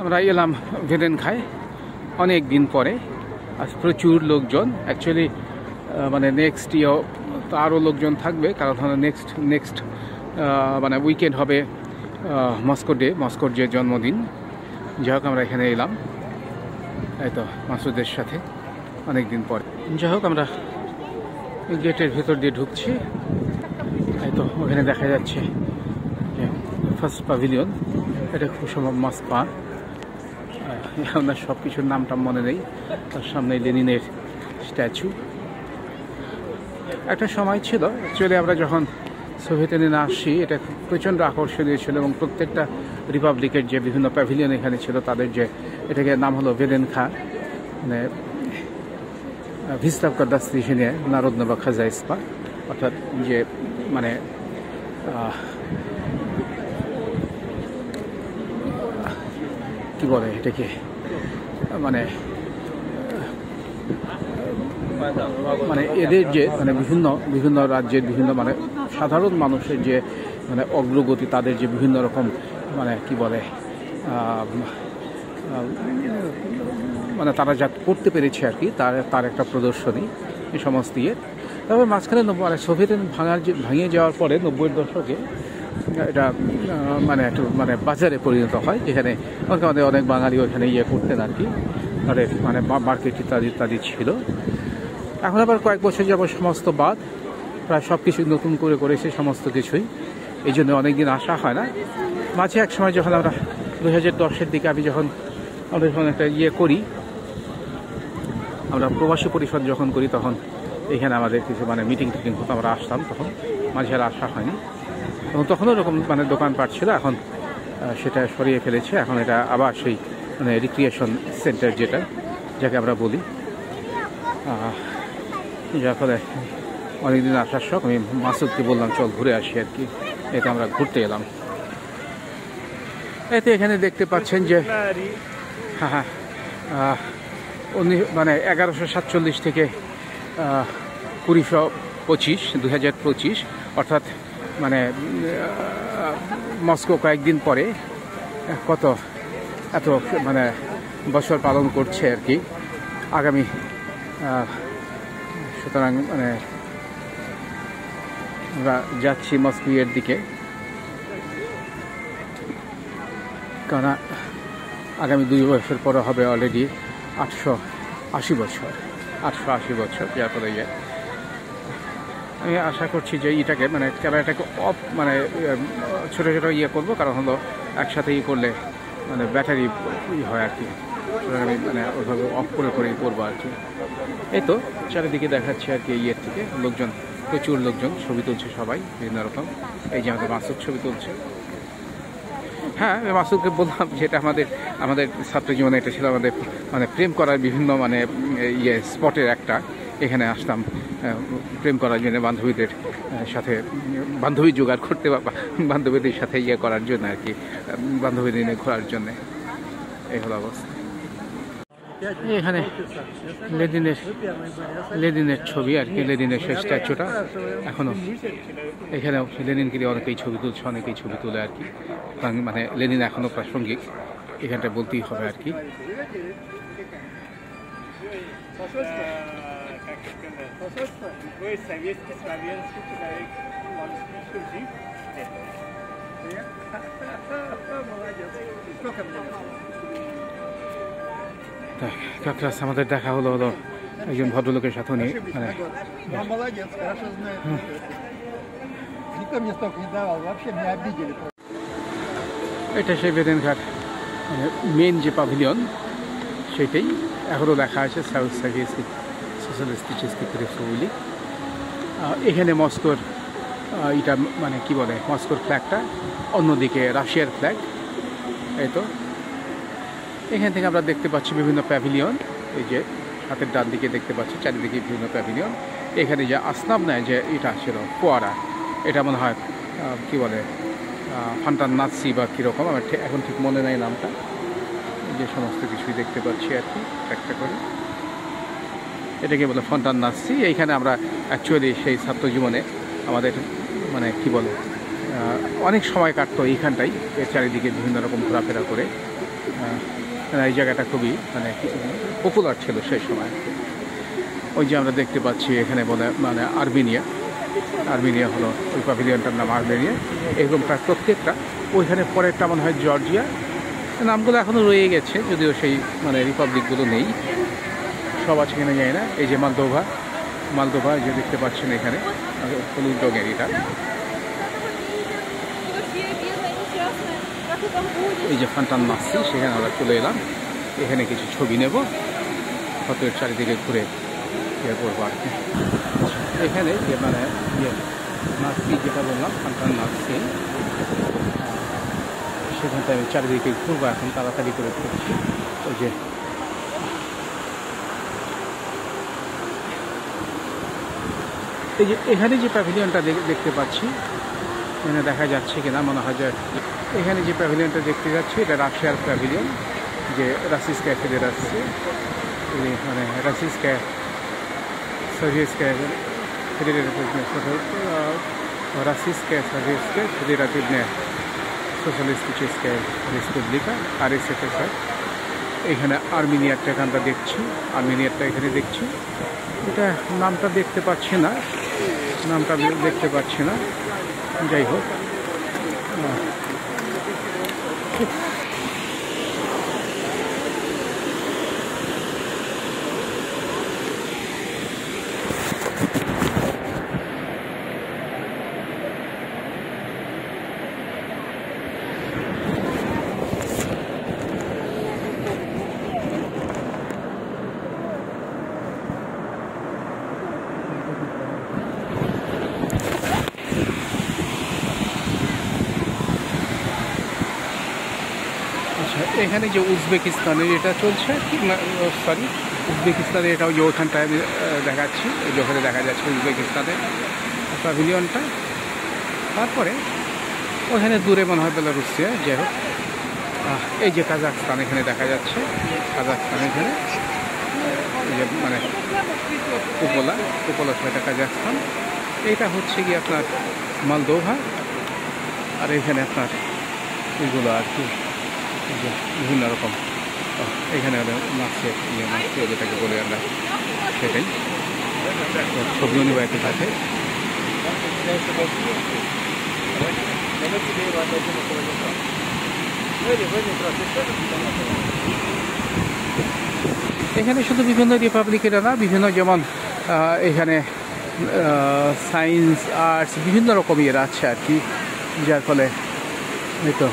আমরা এলাম ভেদেনখায় অনেক দিন পরে। আজ প্রচুর লোকজন, অ্যাকচুয়ালি মানে নেক্সট ইয়ার তো আরও লোকজন থাকবে, কারণ নেক্সট মানে উইকেন্ড হবে মস্কোর যে জন্মদিন। যাই হোক আমরা এখানে এলাম এই তো মাসুদের সাথে অনেক দিন পর। যাই হোক আমরা গেটের ভেতর দিয়ে ঢুকছি। এই তো ওখানে দেখা যাচ্ছে ফার্স্ট প্যাভিলিয়ন, এটা খুব সম্ভব মস্কো। আপনার সব কিছুর নামটা মনে নেই। তার সামনে লেনিনের স্ট্যাচু। একটা সময় ছিল অ্যাকচুয়ালি আমরা যখন সোভিয়েত ইউনিয়নে আসছি, এটা প্রচণ্ড আকর্ষণীয় ছিল এবং প্রত্যেকটা রিপাবলিকের যে বিভিন্ন প্যাভিলিয়ন এখানে ছিল তাদের যে এটাকে নাম হলো ভেদেনখা, মানে ভিস্তাবকা দাস্তিশিনে নারোদনবা খাজাইস্পা, অর্থাৎ যে মানে কি বলে এটাকে, মানে মানে এদের যে মানে বিভিন্ন রাজ্যের বিভিন্ন মানে সাধারণ মানুষের যে মানে অগ্রগতি, তাদের যে বিভিন্ন রকম মানে কি বলে মানে তারা যা করতে পেরেছে আর কি, তার একটা প্রদর্শনী এই সমস্ত ইয়ে। তবে মাঝখানে মানে সোভিয়েত ভাঙিয়ে যাওয়ার পরে 90-এর দশকে এটা মানে একটু মানে বাজারে পরিণত হয়, যেখানে আমাদের অনেক বাঙালি ওখানে ইয়ে করতেন আর কি, তাদের মানে মার্কেট ইত্যাদি ছিল। এখন আবার কয়েক বছর যাবত সমস্ত বাদ, প্রায় সব কিছুই নতুন করে করেছে সমস্ত কিছুই, এই জন্য অনেকদিন আসা হয় না। মাঝে এক সময় যখন আমরা 2010-এর দিকে আমি যখন একটা ইয়ে করি, আমরা প্রবাসী পরিষদ যখন করি, তখন এখানে আমাদের কিছু মানে মিটিং হতো, আমরা আসতাম, তখন মাঝে আর আসা হয়নি। এবং তখনও এরকম মানে দোকানপাট ছিল, এখন সেটা সরিয়ে ফেলেছে। এখন এটা আবার সেই মানে রিক্রিয়েশন সেন্টার যাকে আমরা বলি। যার ফলে অনেকদিন আসার শখ, আমি মাসুদকে বললাম চল ঘুরে আসি আর কি, এটা আমরা ঘুরতে এলাম। এতে এখানে দেখতে পাচ্ছেন যে হ্যাঁ মানে 1147 থেকে 2025 অর্থাৎ মানে মস্কো কয়েকদিন পরে এত মানে বছর পালন করছে আর কি আগামী। সুতরাং মানে আমরা যাচ্ছি মস্কোর দিকে, কারণ আগামী 2 বছর পরে হবে অলরেডি 880 বছর। যার ফলে আমি আশা করছি যে এটাকে মানে ক্যামেরাটাকে অফ মানে ছোটো ইয়ে করবো, কারণ হলো একসাথে করলে মানে ব্যাটারি হয় আর কি। সুতরাং আমি মানে ওইভাবে অফ করেই করবো আর কি। এই তো চারিদিকে দেখাচ্ছে আর কি, ইয়ের থেকে লোকজন, প্রচুর লোকজন ছবি তুলছে সবাই বিভিন্ন রকম। এই যে আমাদের মাসুদ ছবি তুলছে। হ্যাঁ, মাসুদকে বললাম যেটা আমাদের ছাত্র জীবনে এটা ছিল আমাদের মানে প্রেম করার বিভিন্ন মানে ইয়ে স্পটের একটা। এখানে আসতাম প্রেম করার জন্য, বান্ধবীদের সাথে বান্ধবী জোগাড় করতে বা বান্ধবীদের সাথে ইয়ে করার জন্য আর কি, বান্ধবীদের নিয়ে ঘোরার জন্যে। এই হলো অবস্থা। এখানে লেনিনের ছবি আর কি, লেনিনের সেই স্ট্যাচুটা এখনো এখানেও লেনিনকে দিয়ে অনেকেই ছবি তুলে আর কি। মানে লেনিন এখনো প্রাসঙ্গিক, এখানটা বলতেই হবে আর কি। আমাদের দেখা হলো একজন ভদ্রলোকের সাথে, উনি মানে এটা সেই ভেদেনখার মানে মেন যে প্যাভিলিয়ন, সেটাই এখনও দেখা আছে, সাউথ সোশ্যালিস্টিক রিপাবলিক। এখানে মস্কোর এটা মানে কি বলে, মস্কোর ফ্ল্যাগটা, অন্যদিকে রাশিয়ার ফ্ল্যাগ। এই তো এখান থেকে আমরা দেখতে পাচ্ছি বিভিন্ন প্যাভিলিয়ন। এই যে হাতের ডান দিকে দেখতে পাচ্ছি চারিদিকে বিভিন্ন প্যাভিলিয়ন। এখানে যে আসনাম নেয় যে এটা ছিল ফোয়ারা, এটা মনে হয় কি বলে ফান্টান নাচি বা কীরকম, আমার এখন ঠিক মনে নেই নামটা। যে সমস্ত কিছুই দেখতে পাচ্ছি আর কি একটা করে, এটাকে বলে ফন্টান নাচি। এইখানে আমরা অ্যাকচুয়ালি সেই ছাত্র জীবনে আমাদের মানে কি বলে অনেক সময় কাটতো এইখানটাই, এর চারিদিকে বিভিন্ন রকম ঘোরাফেরা করে। এই জায়গাটা খুবই মানে পপুলার ছিল সেই সময়। ওই যে আমরা দেখতে পাচ্ছি এখানে মানে আর্মেনিয়া হলো ওই প্যাভিলিয়নটার নাম আর্মেনিয়া। এরকম প্রায় প্রত্যেকটা, ওইখানে পরেরটা মনে হয় জর্জিয়া, নামগুলো এখনও রয়ে গেছে, যদিও সেই মানে রিপাবলিকগুলো নেই, সব আছে কিনা জানি না। এই যে মালদোভা যে দেখতে পাচ্ছেন এখানে হলুদ রঙের এটা। এই যে ফান্টান নাচছি, সেখানে আমরা চলে এলাম, এখানে কিছু ছবি নেব, ফটোর চারিদিকে ঘুরে ইয়ে করবো আর কি। এখানে যে মানে ইয়ে নাচছি যেটা বললাম ফান্টান নাচছি, সেখানটায় আমি চারিদিকে ঘুরবো এখন, তাড়াতাড়ি করে ঘুরছি। ওই যে এই যে এখানে যে প্যাভিলিয়নটা দেখতে পাচ্ছি, এখানে দেখা যাচ্ছে কিনা মনে হয় যে এখানে যে প্যাভিলিয়নটা দেখতে যাচ্ছি এটা রাশিয়ার প্যাভিলিয়ন, যে রাসিস্কায়া ফেডারাসিয়া, মানে রাসিস্কায়া সোভিয়েতская Российская Советская Федеративная Социалистическая Республика RSFSR। এখানে আর্মেনিয়ারটা আমরা দেখছি, আর্মেনিয়ারটা এখানে দেখছি, এটা নামটা দেখতে পাচ্ছি না, যাই হোক। এখানে যে উজবেকিস্তানের এটা চলছে, সরি উজবেকিস্তানের এটাও যে ওখানটায় আমি দেখাচ্ছি, যেখানে দেখা যাচ্ছে উজবেকিস্তানের প্যাভিলিয়নটা। তারপরে ওখানে দূরে মনে হয় বেলারুসিয়া, যাই হোক। এই যে কাজাখস্তান এখানে দেখা যাচ্ছে, কাজাখস্তান এখানে যে মানে কুপোলা সেটা কাজাখস্তান। এইটা হচ্ছে কি আপনার মালদোভা, আর এখানে আপনার এগুলো আর কি বিভিন্ন রকম, এখানে নাচছে যেটাকে বলে আমরা, সেটাই ছবিও নেব একই সাথে। এখানে শুধু বিভিন্ন রিপাবলিকের না, বিভিন্ন যেমন এখানে সায়েন্স আর্টস বিভিন্ন রকম ইয়ের আছে আর কি, যার ফলে এই তো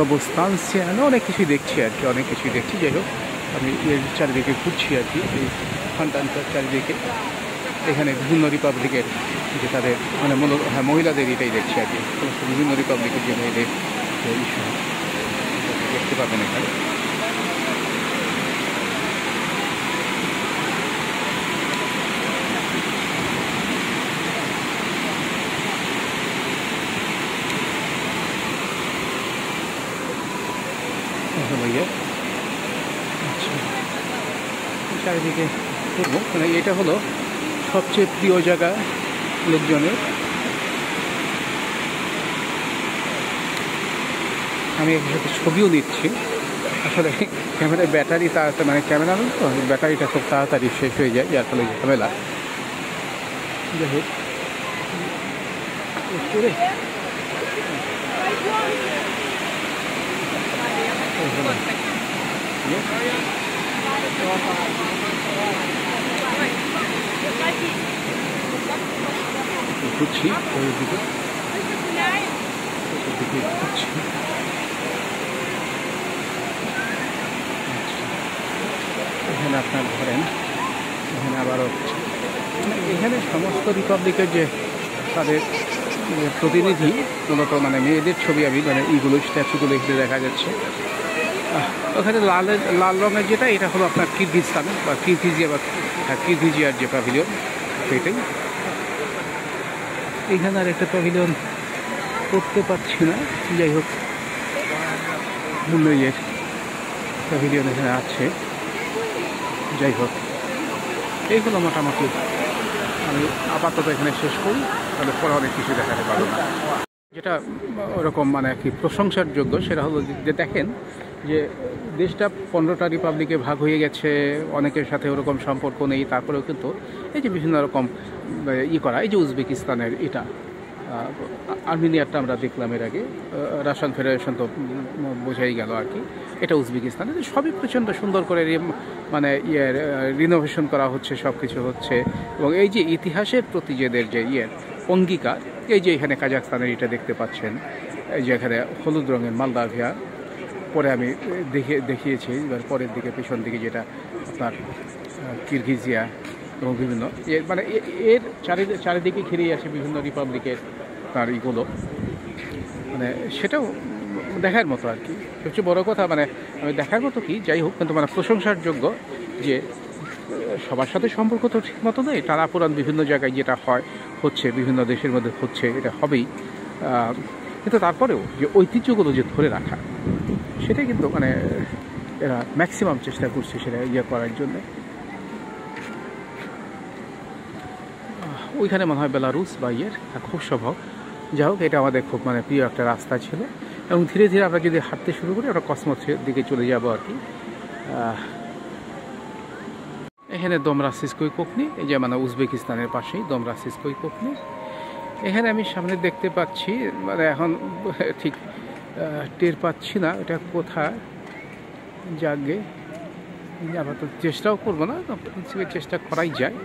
রবস্তানসিয়া অনেক কিছুই দেখছি আর কি, যাই হোক। আমি এর চারিদিকে ঘুরছি আর কি, এই ফান্টানটার চারিদিকে। এখানে বিভিন্ন রিপাবলিকের যে তাদের মানে মহিলাদের এটাই দেখছি আর কি, সমস্ত বিভিন্ন রিপাবলিকের যে মেয়েদের ইস্যু দেখতে পাবেন এখানে। আচ্ছা, চারিদিকে ঘুরবো, মানে এটা হলো সবচেয়ে প্রিয় জায়গা লোকজনের। আমি এর সাথে ছবিও নিচ্ছি, আসলে ক্যামেরার ব্যাটারি তাড়াতাড়ি মানে ক্যামেরা তো ব্যাটারিটা খুব তাড়াতাড়ি শেষ হয়ে যায়, যার ফলে ঝামেলা। যাই হোক করে ঘুরছি দিকে ঘুরছি। এখানে আপনার ধরেন এখানে আবারও এখানে সমস্ত রিপাবলিকের যে তাদের প্রতিনিধি, মূলত মানে মেয়েদের ছবি আমি মানে এইগুলো স্ট্যাচুগুলো এখানে দেখা যাচ্ছে। ওখানে লাল রঙের যেটা, এটা হলো আপনার কিরগিজস্তান বা কিরগিজিয়ার যে প্যাভিলিয়ন, সেটাই। এখানে আর একটা প্যাভিলিয়ন করতে পারছি না, যাই হোক মুম্বাইয়ের প্যাভিলিয়ন এখানে আছে। যাই হোক এইগুলো মোটামুটি আমি আপাতত এখানে শেষ করি, তাহলে পরে অনেক কিছু দেখাতে পারবো না। যেটা ওরকম মানে কি প্রশংসার যোগ্য সেটা হলো যে দেখেন যে দেশটা 15টা রিপাবলিকে ভাগ হয়ে গেছে, অনেকের সাথে ওরকম সম্পর্ক নেই, তারপরেও কিন্তু এই যে বিভিন্ন রকম করা, এই যে উজবেকিস্তানের এটা আর্মেনিয়ারটা আমরা দেখলাম এর আগে, রাশিয়ান ফেডারেশন তো বোঝাই গেল আর কি, এটা উজবেকিস্তান, সবই প্রচণ্ড সুন্দর করে মানে রিনোভেশন করা হচ্ছে, সব কিছু হচ্ছে। এবং এই যে ইতিহাসের প্রতি যেদের যে অঙ্গীকার, এই যে এখানে কাজাকস্তানের এটা দেখতে পাচ্ছেন, এই যে এখানে হলুদ রঙের মালদাভিয়া, পরে আমি দেখিয়েছি এবার পরের দিকে পিছন দিকে যেটা আপনার কিরগিজিয়া এবং বিভিন্ন মানে এর চারিদিকে ঘিরেই আছে বিভিন্ন রিপাবলিকের তার ইগুলো, মানে সেটাও দেখার মতো আর কি। সবচেয়ে বড় কথা মানে দেখার মতো কি যাই হোক, কিন্তু মানে প্রশংসার যোগ্য যে সবার সাথে সম্পর্ক তো ঠিক মতো নেই, টানাপোড়ান বিভিন্ন জায়গায় যেটা হচ্ছে বিভিন্ন দেশের মধ্যে হচ্ছে, এটা হবেই, কিন্তু তারপরেও যে ঐতিহ্যগুলো যে ধরে রাখা, সেটাই কিন্তু মানে এরা ম্যাক্সিমাম চেষ্টা করছে সেটা করার জন্যে। ওইখানে মনে হয় বেলারুস বা খুব সম্ভব। যাই হোক, এটা আমাদের খুব মানে প্রিয় একটা রাস্তা ছিল, এবং ধীরে ধীরে আমরা যদি হাঁটতে শুরু করি আমরা কসমোসের দিকে চলে যাব আর কি। এখানে দমরাসিসকোই কোকনি, এই যে মানে উজবেকিস্তানের পাশেই দমরাসিসকোই কোকনি। এখানে আমি সামনে দেখতে পাচ্ছি, মানে এখন ঠিক টের পাচ্ছি না এটা কোথায়, যাগে আবার তো চেষ্টাও করবো না, চেষ্টা করাই যায়।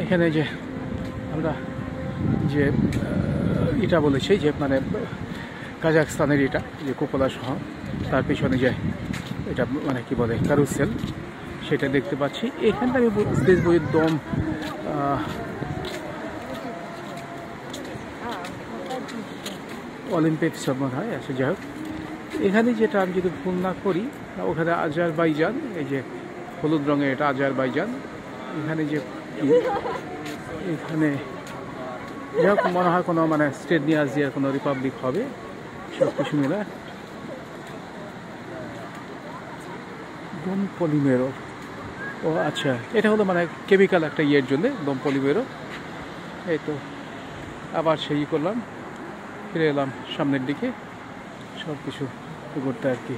এখানে যে আমরা যে এটা বলেছি যে মানে কাজাকস্তানের এটা যে কুপলা শহর, তার পিছনে যে এটা মানে কি বলে কারুসেল, সেটা দেখতে পাচ্ছি। এখানটা আমি দেখবো একদম অলিম্পিক্স মনে হয় আছে। যাই হোক, এখানে যেটা আমি যদি ভুল না করি, ওখানে আজারবাইজান, এই যে হলুদ রঙের এটা আজারবাইজান। এখানে যে এখানে যাই হোক মনে হয় কোনো মানে স্টেটনি এশিয়ার কোনো রিপাবলিক হবে, সব কিছু মিলে। দম পলিমেরো, ও আচ্ছা, এটা হলো মানে কেমিক্যাল একটা ইয়ের জন্যে দম পলিমেরো। এই তো আবার সেই করলাম, ফিরে এলাম সামনের দিকে, সব কিছু করতে আর কি।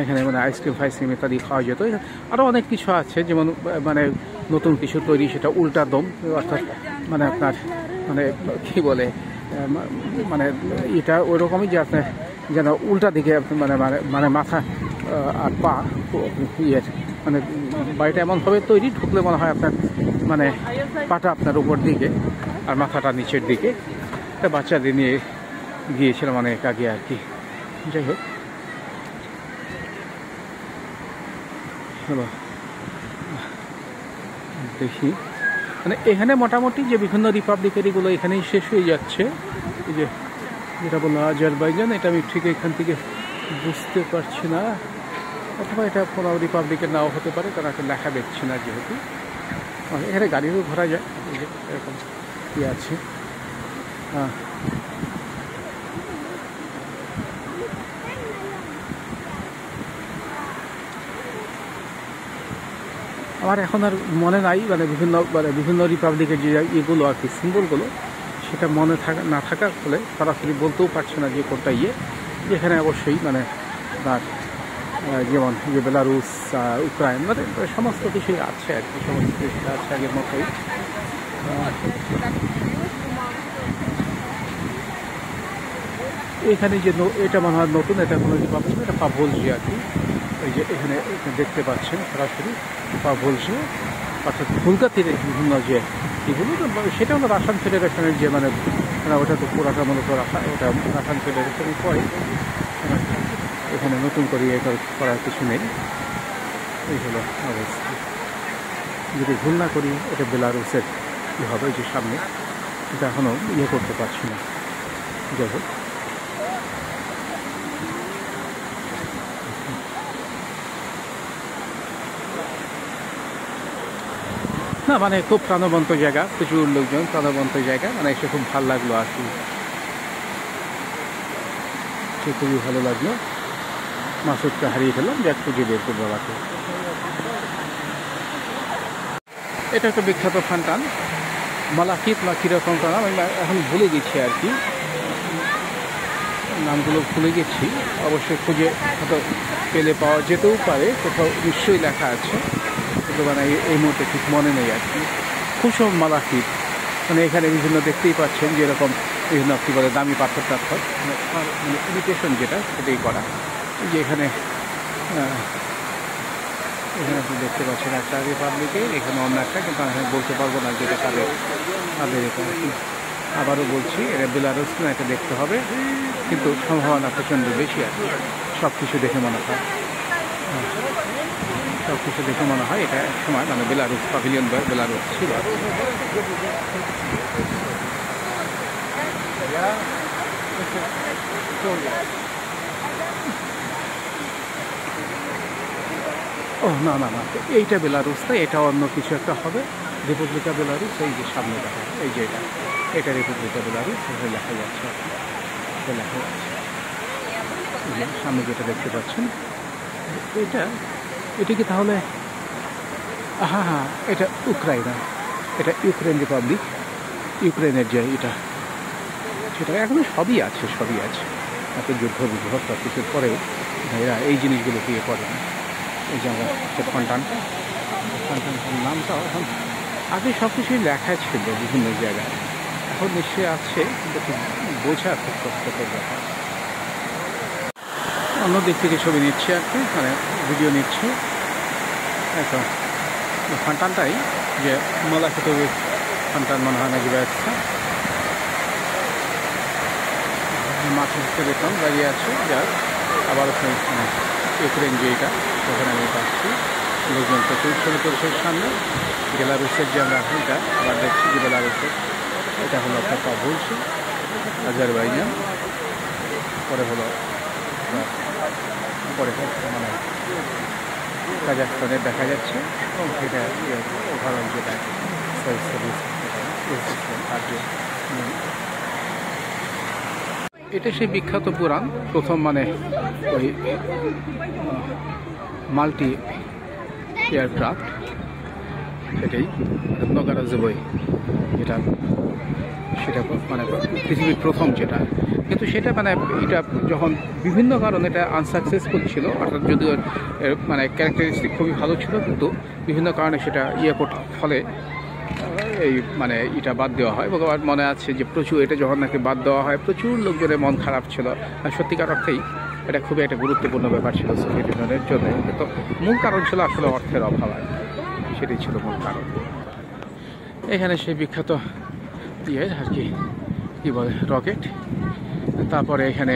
এখানে মানে আইসক্রিম ফাইসক্রিম ইত্যাদি খাওয়া যেত, আরও অনেক কিছু আছে, যেমন মানে নতুন কিছু তৈরি, সেটা উল্টা দম, অর্থাৎ মানে আপনার মানে কী বলে মানে এটা ওইরকমই যে আপনার যেন উল্টা দিকে মানে মানে মানে মাথা আর পা মানে বাড়িটা এমনভাবে তৈরি, ঢুকলে মনে হয় আপনার মানে পাটা আপনার উপর দিকে আর মাথাটা নিচের দিকে। একটা বাচ্চাদের নিয়ে গিয়েছিলাম অনেক আগে আর কি। যাই হোক, দেখি মানে এখানে মোটামুটি যে বিভিন্ন রিপাবলিকের এগুলো এখানেই শেষ হয়ে যাচ্ছে। এই যে যেটা বললো আজারবাইজান, এটা আমি ঠিক এখান থেকে বুঝতে পারছি না, অথবা এটা কোনো রিপাবলিকের নাও হতে পারে, কারণ একটা লেখা দেখছি না যেহেতু। এখানে গাড়িও ঘোরা যায়, এই যে এরকম কি আছে। আমার এখন আর মনে নাই মানে বিভিন্ন রিপাবলিকের যে ইয়েগুলো আর কি সিম্বলগুলো, সেটা মনে না থাকার ফলে সরাসরি বলতেও পারছে না যে কোনটা যেখানে অবশ্যই মানে তার যেমন যে বেলারুস, ইউক্রেন, মানে সমস্ত কিছুই আছে আর কি, সমস্ত কিছু আছে আগের মতোই। এখানে যে এটা মনে হয় নতুন, এটা কোনো রিপাবলিক, এটা পাভলজি আর কি। এই যে এখানে দেখতে পাচ্ছেন সরাসরি পাভলজি, অর্থাৎ ভুলগাতির বিভিন্ন যে এগুলো, সেটা হলো রাশিয়ান ফেডারেশনের যে মানে ওটা তো পুরাটা মূলত ওটা রাশিয়ান ফেডারেশনের পরে, এখানে নতুন করে করার কিছু নেই। এই হলো অবস্থা। যদি ভুল না করি এটা বেলারুসের হবে যে সামনে, এটা এখনও করতে পারছি না। যাই হোক, না মানে খুব প্রাণবন্ত জায়গা, প্রচুর লোকজন, প্রাণবন্ত জায়গা, মানে এসে খুব ভালো লাগলো আর কি, খুবই ভালো লাগলো। মাসুদকে হারিয়ে ফেললাম, যে খুঁজে বের করবো বাবাকে। এটা একটা বিখ্যাত ফান্টান, মালাকিত না কীরকম নাম আমি এখন ভুলে গেছি আর কি, নামগুলো ভুলে গেছি। অবশ্যই খুঁজে হয়তো পেলে পাওয়া যেতেও পারে, কোথাও নিশ্চয়ই লেখা আছে, কিন্তু মানে এই মুহূর্তে ঠিক মনে নেই আর কি। কুসুম মালাকিত মানে এখানে বিভিন্ন দেখতেই পাচ্ছেন যে এরকম বিভিন্ন কী বলে দামি পাথর টাথর মানে ইমিটেশন যেটা সেটাই করা। যে এখানে এখানে আপনি দেখতে পাচ্ছেন একটা রিপাবলিকে, এখানে অন্য একটা, কিন্তু আমি বলতে পারবো না যেটা তাদের এটা আর কি। আবারও বলছি এটা বেলারুস না, এটা দেখতে হবে, কিন্তু সম্ভাবনা প্রচণ্ড বেশি আছে। সব কিছু দেখে মনে হয় এটা এক সময় মানে বেলারুস প্যাভিলিয়ন বেলারুস ছিল। ও না না না, এইটা বেলারুস না, এটা অন্য কিছু একটা হবে। রিপাবলিকা বেলারুস এই যে সামনে দেখা, এই যে এটা রিপাবলিকা বেলারুস, এটা লেখা যাচ্ছে, সামনে যেটা দেখতে পাচ্ছেন এটা কি তাহলে? হ্যাঁ, এটা ইউক্রাইনা, এটা ইউক্রেন রিপাবলিক, ইউক্রেনের যে এটা সেটা এখন সবই আছে এত যুদ্ধ বিগ্রহ সব কিছুর পরেও এরা এই জিনিসগুলো দিয়ে করে না। এই যে আমরা ফান্টানটার নামটাও এখন আগে সব কিছুই লেখা ছিল বিভিন্ন জায়গায়, এখন নিশ্চয়ই আছে, কিন্তু বোঝা খুব কষ্টকর ব্যাপার। অন্য দিক থেকে ছবি নিচ্ছি আর কি, মানে ভিডিও নিচ্ছি। এখন ফান্টানটাই যে মালাকিত ফান্টান মনে হয় নাকি ব্যবস্থা মাঠে দেখলাম দাঁড়িয়ে আছে, যার আবার ইউক্রেন যেটা ওখানে আমি পাচ্ছি লোকজন প্রচুর ছবি তুলছে সামনে। বেলারুসের যে আমরা এটা আবার দেখছি যে বেলারুসের এটা হলো একটা বলছি আজারবাইজান, পরে মানে কাজাখস্তানের দেখা যাচ্ছে, এবং সেটা ওভারঅল যেটা এটা সেই বিখ্যাত পুরাণ প্রথম মানে ওই মাল্টি এয়ারক্রাফট, সেটাই নগারাজবই যেটা, সেটা মানে পৃথিবীর প্রথম যেটা, কিন্তু সেটা মানে এটা যখন বিভিন্ন কারণে এটা আনসাকসেসফুল ছিল, অর্থাৎ যদিও মানে ক্যারেক্টারিস্টিক খুবই ভালো ছিল, কিন্তু বিভিন্ন কারণে সেটা ফলে এই মানে এটা বাদ দেওয়া হয়। এবং আমার মনে আছে যে প্রচুর এটা যখন নাকি বাদ দেওয়া হয় প্রচুর লোকজনের মন খারাপ ছিল, সত্যিকার অর্থেই এটা খুবই একটা গুরুত্বপূর্ণ ব্যাপার ছিল সোভিয়েত ইউনিয়নের জন্য। কিন্তু মূল কারণ ছিল আসলে অর্থের অভাব, সেটাই ছিল মূল কারণ। এখানে সেই বিখ্যাত আর কি বলে রকেট, তারপরে এখানে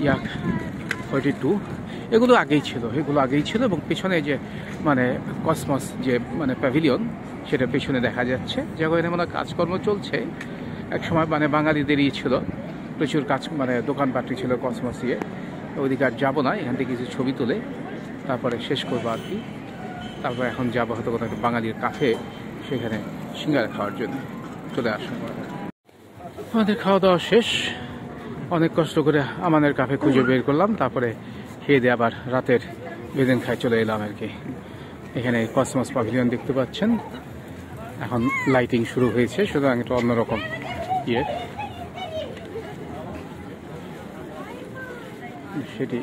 Yak-42 এগুলো আগেই ছিল, এবং পেছনে যে মানে কসমস যে মানে প্যাভিলিয়ন সেটা পেছনে দেখা যাচ্ছে, যেখানে মানে কাজকর্ম চলছে। এক সময় মানে বাঙালিদেরই ছিল, প্রচুর কাজ মানে দোকানপাটি ছিল কসমস দিয়ে। ওইদিকে আর যাবো না, এখান থেকে কিছু ছবি তুলে তারপরে শেষ করবো আর কি। তারপর এখন যাবো হয়তো কোনো একটা বাঙালির কাফে, সেখানে সিঙ্গারা খাওয়ার জন্য চলে আসুন। আমাদের খাওয়া দাওয়া শেষ, অনেক কষ্ট করে আমাদের কাফে খুঁজে বের করলাম, তারপরে খেয়ে দিয়ে আবার রাতের বেদিন খাই চলে এলাম আর কি। এখানে কসমস প্যাভিলিয়ন দেখতে পাচ্ছেন, এখন লাইটিং শুরু হয়েছে, সুতরাং একটা অন্যরকম সেটি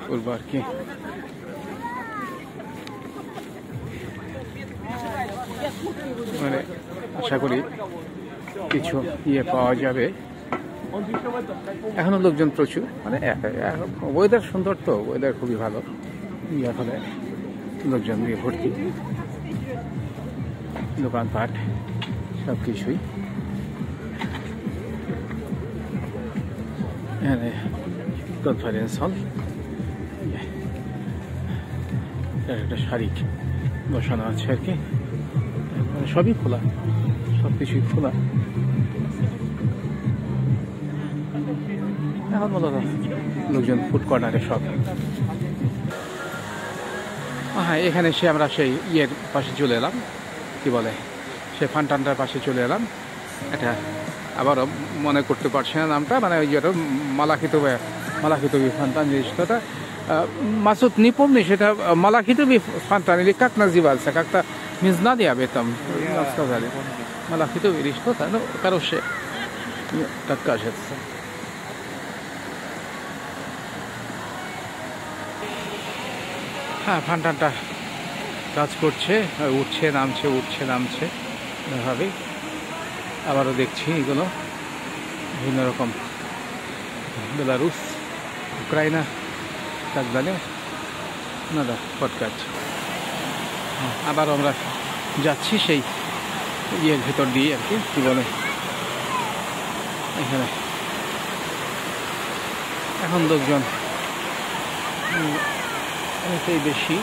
করবো আর কি। মানে আশা করি কিছু পাওয়া যাবে। এখনো লোকজন প্রচুর, মানে ওয়েদার সুন্দর, তো ওয়েদার খুবই ভালো, ফলে লোকজন দিয়ে ভর্তি, দোকানপাট সব কিছুই। এখানে কনফারেন্স হল, একটা শাড়ি বসানো আছে আর কি, সবই খোলা, সব কিছুই খোলা। এখন মূলত লোকজন ফুড কর্নারে সব। হ্যাঁ, এখানে আমরা সেই পাশে চলে এলাম, কি বলে সে ফান্টানটার পাশে চলে এলাম। এটা আবারও মনে করতে পারছি না নামটা, মানে ওই যেটা মালাকিত ফান্টান জিনিসটা Масуд не помнишь, это Малахитовый фонтан или как назывался? Как-то не знали об этом, нам сказали. malachito viristo, no, хорошее. Так кажется. হ্যাঁ, ফান্টানটা কাজ করছে, উঠছে নামছে এভাবেই। আবারও দেখছি এগুলো বিভিন্ন রকম Belarus, উক্রাইনা, tak dalej. Nada, spotkać. আবার আমরা যাচ্ছি সেই ইয়ের ভেতর দিয়ে আর কি বলে এখানে এখন লোকজন অনেকটাই বেশি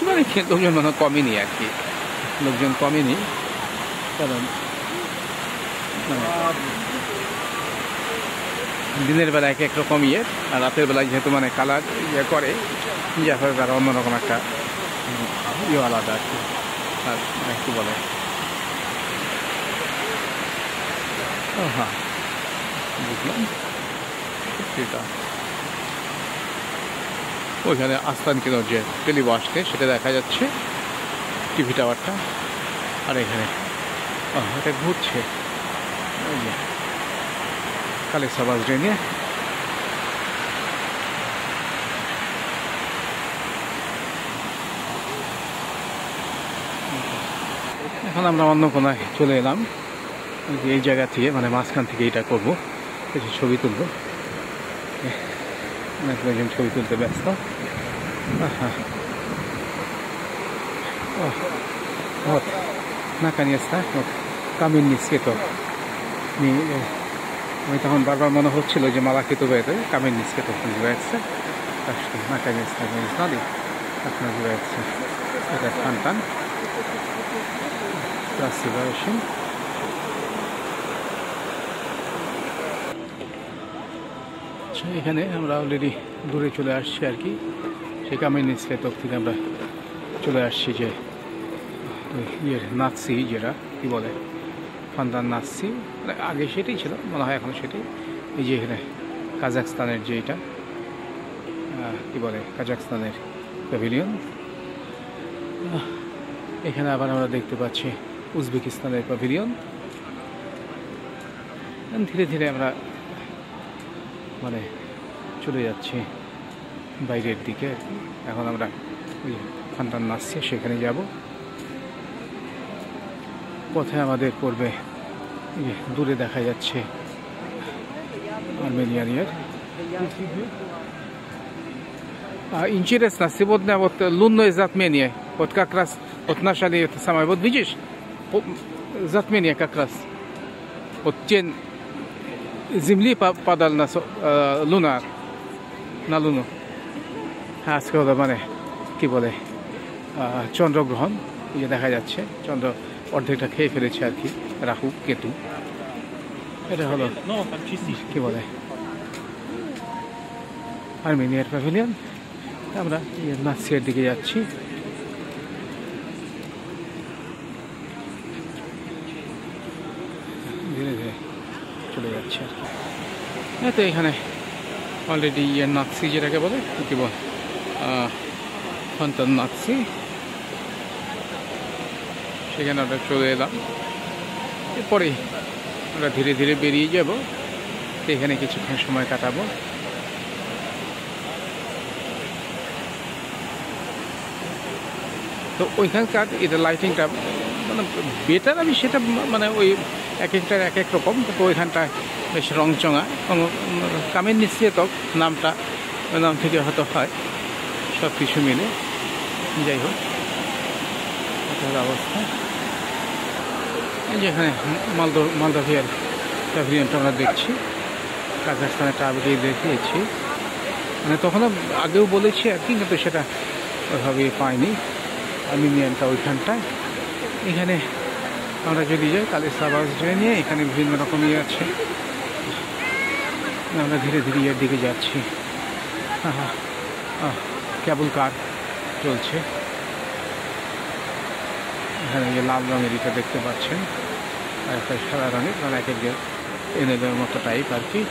মানে লোকজন মানে কমেনি আর কি, লোকজন কমেনি, কারণ দিনের বেলা এক রকম ইয়ে আর রাতের বেলায় যেহেতু মানে কালার ইয়ে করে, যার ফলে তারা অন্যরকম একটা ইয়ে আলাদা আর কি। আর কি বলে হ্যাঁ বুঝলাম সেটা ওইখানে আস্তান কেন্দ্র যে টেলিবাসকে সেটা দেখা যাচ্ছে, টিভি টাওয়ারটা। আর এখানে এটা ঘুরছে কালিসাবাস ট্রেনে। এখন আমরা অন্য কোনায় চলে এলাম, এই জায়গা থেকে মানে মাঝখান থেকে এটা করবো, কিছু ছবি তুলবো। অনেকজন ছবি তুলতে ব্যস্ত। Вот, наконец-то, вот, Каменницкий то. আমি তখন বারবার মনে হচ্ছিল যে Малахитово это Каменницкий то называется. Так что, наконец-то, мы знали, как называется этот фонтан. Красиво очень. এখানে আমরা অলরেডি দূরে চলে আসছি আর কি, সেই Каменницкий তো থেকে আমরা চলে আসছি যে ইয়ের নাৎসি, যেটা কি বলে ফান্তান নাৎসি, আগে সেটাই ছিল মনে হয়, এখন সেটাই। এই যে এখানে কাজাখস্তানের যে এটা কি বলে কাজাখস্তানের প্যাভিলিয়ন। এখানে আবার আমরা দেখতে পাচ্ছি উজবেকিস্তানের প্যাভিলিয়ন। ধীরে ধীরে আমরা মানে চলে যাচ্ছি বাইরের দিকে আর কি। এখন আমরা ওই ফান্তান নাৎসি সেখানে যাব। পথে আমাদের পড়বে দূরে দেখা যাচ্ছে Армения. Интересно, сегодня вот лунное затмение, вот как раз вот нашли это самое, вот видишь, затмение как раз, вот тень Земли падал на Луна, на Луну. আজকে হলো মানে কি বলে চন্দ্রগ্রহণ, ইয়ে দেখা যাচ্ছে, চন্দ্র অর্ধেকটা খেয়ে ফেলেছে আর কি, রাহু কেতু। এটা হলো কি বলে আর্মেনিয়ার প্যাভিলিয়ন। আমরা নাৎসির দিকে যাচ্ছি। ধীরে ধীরে চলে যাচ্ছে আর কি। তো এখানে অলরেডি নাৎসি যেটাকে বলে কি বল ফান্তান নাৎসি, সেখানে আমরা চলে এলাম। এরপরে আমরা ধীরে ধীরে বেরিয়ে যাব, এখানে কিছুক্ষণ সময় কাটাবো। তো ওইখানকার এটা লাইটিংটা মানে বেটার, আমি সেটা মানে ওই এক একটার এক এক রকম, কিন্তু ওইখানটায় বেশ রংচঙা। Каменницкий তো নামটা ওই নাম থেকে হয়তো হয়, সব কিছু মিলে যাই হোক এটার অবস্থা। যেখানে মলদোভিয়ার প্যাভিলিয়নটা আমরা দেখছি, কাজাখস্তানেরটা আগেই দেখিয়েছি, মানে তখনও আগেও বলেছি আর কি, কিন্তু সেটা ওইভাবে পাইনি। আর্মেনিয়ানটা ওইখানটায়। এখানে আমরা যদি যাই কালিসাবাস নিয়ে, এখানে বিভিন্ন রকমই আছে। আমরা ধীরে ধীরে এর দিকে যাচ্ছি। কেবল কার চলছে এখানে, যে লাল রঙের এটা দেখতে পাচ্ছেন, আর একটা সাদা রঙের, মানে এক এক এনেদের মতো টাইপ আর কি।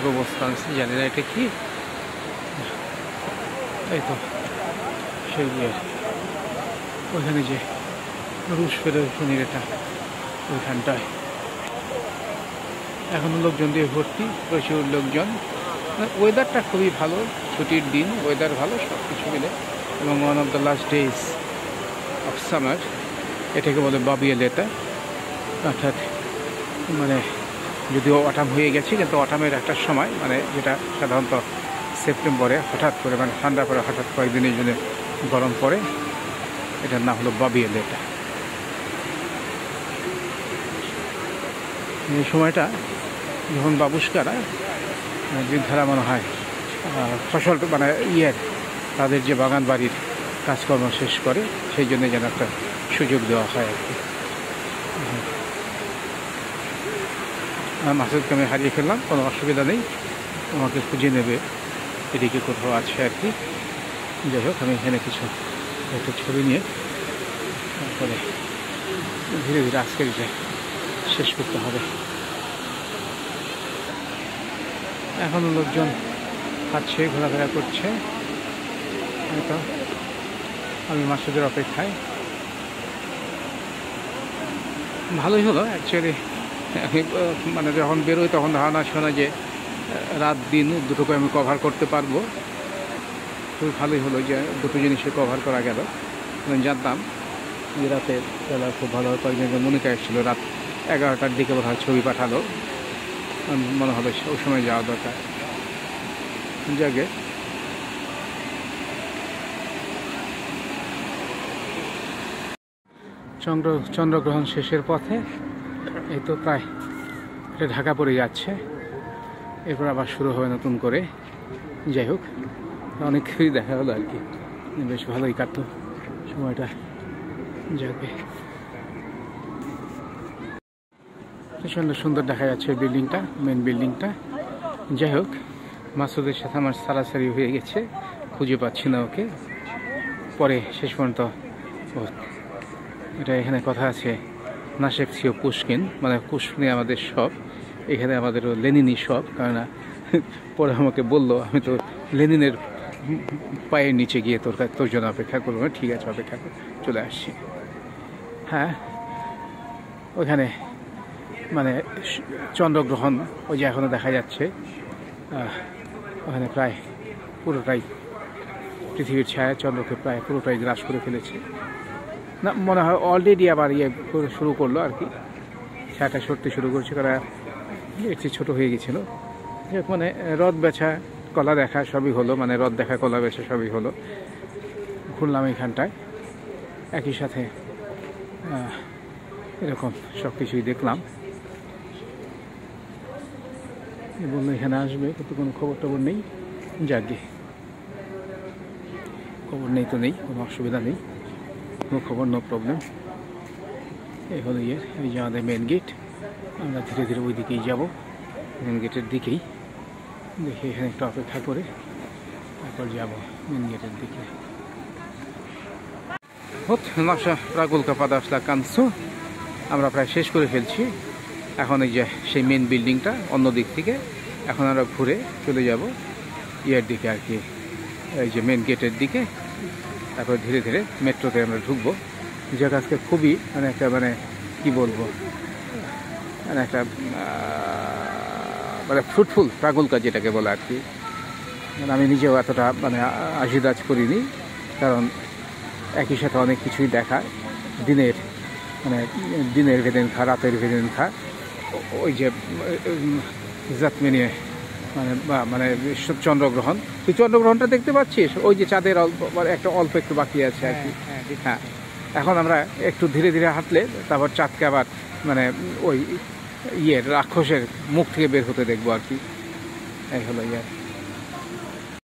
রোবোস্তানসি জানি না এটা কি, এই তো সেই ওইখানে যে রুশ ফেডারেশনের এটা ওইখানটায় এখনো লোকজন দিয়ে ভর্তি, প্রচুর লোকজন। ওয়েদারটা খুবই ভালো, ছুটির দিন, ওয়েদার ভালো, সব কিছু মিলে। এবং one of the last days of summer, এটাকে বলে বাবিয়া লেটা। অর্থাৎ মানে যদিও অটাম হয়ে গেছে, কিন্তু অটামের একটা সময় মানে যেটা সাধারণত সেপ্টেম্বরে হঠাৎ করে মানে ঠান্ডা পরে হঠাৎ কয়েকদিনের জন্য গরম পড়ে, এটার নাম হলো বাবিয়া লেটা। এই সময়টা যখন বাবুস্কারা বৃদ্ধারা মনে হয় ফসল মানে তাদের যে বাগান বাড়ির কাজকর্ম শেষ করে, সেই জন্য যেন একটা সুযোগ দেওয়া হয় আর কি। মাসুদকে আমি হারিয়ে ফেললাম, কোনো অসুবিধা নেই, আমাকে খুঁজে নেবে, এদিকে কোথাও আছে আর কি। যাই হোক, আমি এখানে কিছু একটা ছবি নিয়ে তারপরে ধীরে ধীরে আজকের যে শেষ করতে হবে। এখনও লোকজন খাচ্ছে, ঘোরাফেরা করছে, হয়তো আমি মাসুদের অপেক্ষায়। ভালোই হলো অ্যাকচুয়ালি, আমি মানে যখন বেরোই তখন ধারণা শোনা যে রাত দিন দুটোকে আমি কভার করতে পারবো। খুবই ভালোই হলো যে দুটো জিনিসে কভার করা গেল। আমি জানতাম যে রাতের বেলা খুব ভালো হয়। কয়েকজন মনিকা এসেছিলো, রাত 11টার দিকে বোধহয় ছবি পাঠালো, মনে হবে ওই সময় যাওয়া দরকার। জাগে চন্দ্রগ্রহণ শেষের পথে, এই তো প্রায় এটা ঢাকা পড়ে যাচ্ছে, এরপর আবার শুরু হবে নতুন করে। যাই হোক, অনেক কিছুই দেখা হলো আর কি, বেশ ভালোই কাটতো সময়টা। যাবে সুন্দর সুন্দর দেখা যাচ্ছে বিল্ডিংটা, মেন বিল্ডিংটা। যাই হোক, মাসুদের সাথে আমার সারাসারি হয়ে গেছে, খুঁজে পাচ্ছি না ওকে। পরে শেষ পর্যন্ত এটা এখানে কথা আছে, নাশেফসিও পুশকিন, মানে পুশকিনে আমাদের সব, এখানে আমাদেরও লেনিনই সব। কারণ পরে আমাকে বললো, আমি তো লেনিনের পায়ের নিচে গিয়ে তোর জন্য অপেক্ষা করবো। ঠিক আছে, অপেক্ষা করে চলে আসছি। হ্যাঁ, ওইখানে মানে চন্দ্রগ্রহণ ওই যে এখনও দেখা যাচ্ছে, ওখানে প্রায় পুরোটাই পৃথিবীর ছায়া চন্দ্রকে প্রায় পুরোটাই গ্রাস করে ফেলেছে। না, মনে হয় অলরেডি আবার শুরু করলো আর কি, ছায়াটা সরতে শুরু করছে, কারণ একটু ছোটো হয়ে গেছিলো। মানে রথ বেচা, কলা দেখা সবই হলো, মানে রথ দেখা, কলা বেচা সবই হলো। ঘুরলাম এইখানটায়, একই সাথে এরকম সব কিছুই দেখলাম। বললো এখানে আসবে, কিন্তু কোনো খবর টবর নেই। যাকে খবর নেই তো নেই, কোনো অসুবিধা নেই, কোনো খবর, নো প্রবলেম। এই হলো এই যে আমাদের মেন গেট। আমরা ধীরে ধীরে ওই দিকেই যাবো, মেন গেটের দিকেই। দেখি এখানে একটু অপেক্ষা করে তারপর যাব মেন গেটের দিকে। নাশা প্রাগুলকা পাদাসলা কানসু আমরা প্রায় শেষ করে ফেলছি। এখন এই যে সেই মেন বিল্ডিংটা অন্য দিক থেকে, এখন আমরা ঘুরে চলে যাব দিকে আর কি, এই যে মেন গেটের দিকে। তারপর ধীরে ধীরে মেট্রোতে আমরা ঢুকবো। যেটা আজকে খুবই মানে একটা মানে কী বলবো, মানে একটা মানে ফ্রুটফুল প্রাগুলকা যেটাকে বলে আর কি। মানে আমি নিজেও এতটা মানে আশিদাজ করিনি, কারণ একই সাথে অনেক কিছুই দেখায়। দিনের ভেদেনখা, রাতের ভেদেনখা, ওই যে জাতমিনিয়ে মানে চন্দ্রগ্রহণ, তুই চন্দ্রগ্রহণটা দেখতে পাচ্ছিস, ওই যে চাঁদের একটা অল্প একটু বাকি আছে আর কি। হ্যাঁ, এখন আমরা একটু ধীরে ধীরে হাঁটলে তারপর চাঁদকে আবার মানে ওই রাক্ষসের মুখ থেকে বের হতে দেখবো আর কি। এই হলো